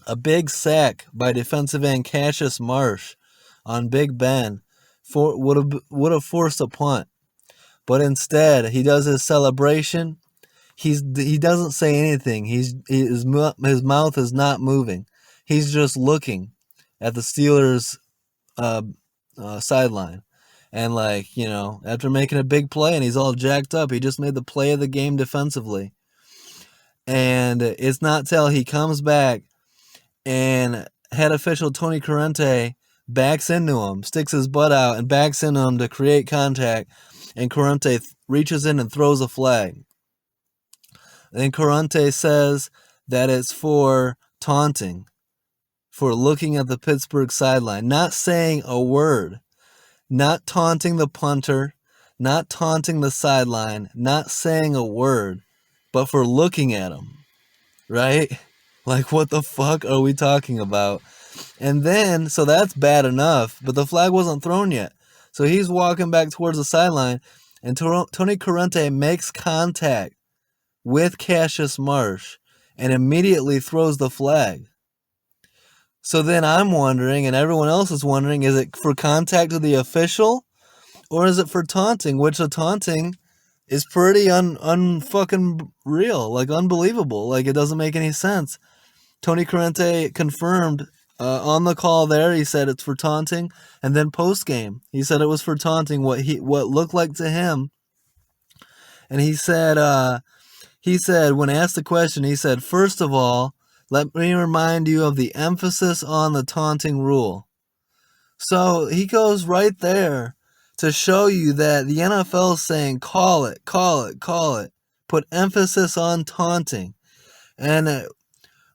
A big sack by defensive end Cassius Marsh on Big Ben would have forced a punt. But instead, he does his celebration. He doesn't say anything. His mouth is not moving. He's just looking at the Steelers sideline. And after making a big play and he's all jacked up, he just made the play of the game defensively. And it's not till he comes back and head official Tony Corrente backs into him, sticks his butt out and backs into him to create contact, and Corrente reaches in and throws a flag. Then Corrente says that it's for taunting, for looking at the Pittsburgh sideline, not saying a word, not taunting the punter, not taunting the sideline, not saying a word, but for looking at him, right? Like, what the fuck are we talking about? And then, so that's bad enough, but the flag wasn't thrown yet. So he's walking back towards the sideline, and Tony Corrente makes contact with Cassius Marsh and immediately throws the flag. So then I'm wondering, and everyone else is wondering, is it for contact with the official, or is it for taunting? Which the taunting is pretty unfucking real, like unbelievable. Like, it doesn't make any sense. Tony Corrente confirmed on the call there. He said it's for taunting, and then post game he said it was for taunting. What looked like to him, and he said when asked the question, he said, first of all, let me remind you of the emphasis on the taunting rule. So he goes right there to show you that the NFL is saying, call it. Put emphasis on taunting. And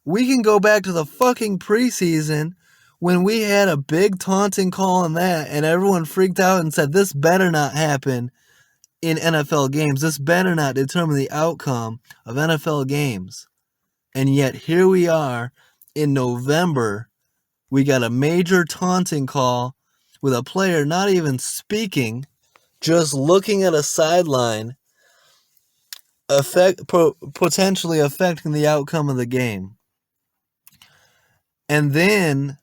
we can go back to the fucking preseason when we had a big taunting call on that, and everyone freaked out and said, this better not happen in NFL games. This better not determine the outcome of NFL games. And yet here we are in November. We got a major taunting call with a player not even speaking, just looking at a sideline, potentially affecting the outcome of the game. And then,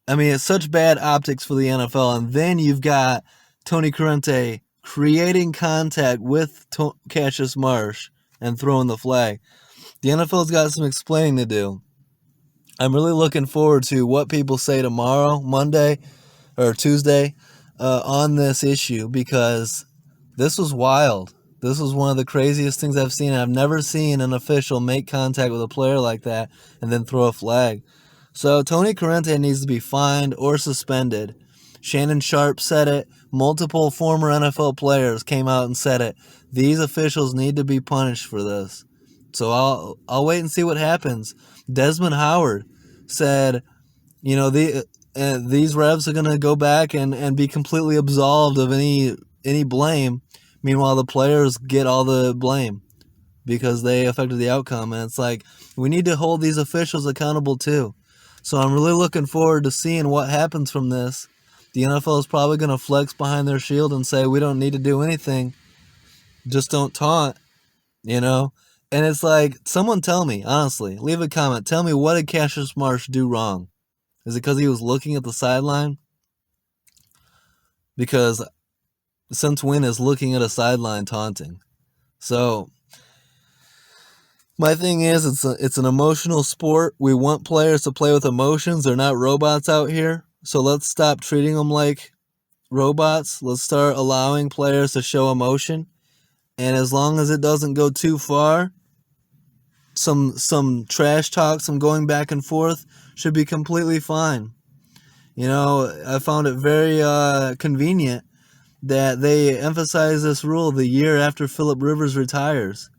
I mean, it's such bad optics for the NFL. And then you've got Tony Corrente creating contact with Cassius Marsh and throwing the flag. The NFL's got some explaining to do. I'm really looking forward to what people say tomorrow, Monday or Tuesday, on this issue, because this was wild. This was one of the craziest things I've seen. I've never seen an official make contact with a player like that and then throw a flag. So Tony Corrente needs to be fined or suspended. Shannon Sharp said it. Multiple former NFL players came out and said it. These officials need to be punished for this. So I'll wait and see what happens. Desmond Howard said, these refs are going to go back and be completely absolved of any blame. Meanwhile, the players get all the blame because they affected the outcome. And it's like, we need to hold these officials accountable too. So I'm really looking forward to seeing what happens from this. The NFL is probably going to flex behind their shield and say, we don't need to do anything. Just don't taunt, And it's like, someone tell me, honestly, leave a comment. Tell me, what did Cassius Marsh do wrong? Is it because he was looking at the sideline? Because since when is looking at a sideline taunting? So my thing is, it's an emotional sport. We want players to play with emotions. They're not robots out here. So let's stop treating them like robots. Let's start allowing players to show emotion. And as long as it doesn't go too far, some trash talk, some going back and forth should be completely fine. I found it very convenient that they emphasize this rule the year after Phillip Rivers retires.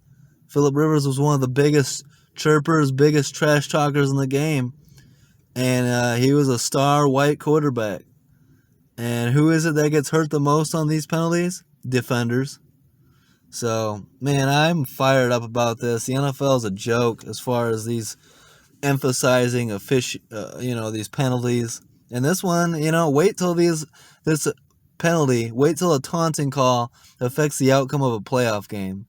Phillip Rivers was one of the biggest chirpers, biggest trash talkers in the game. And he was a star white quarterback. And who is it that gets hurt the most on these penalties? Defenders. So, man, I'm fired up about this. The NFL is a joke as far as these emphasizing these penalties. And this one, wait till this penalty, wait till a taunting call affects the outcome of a playoff game.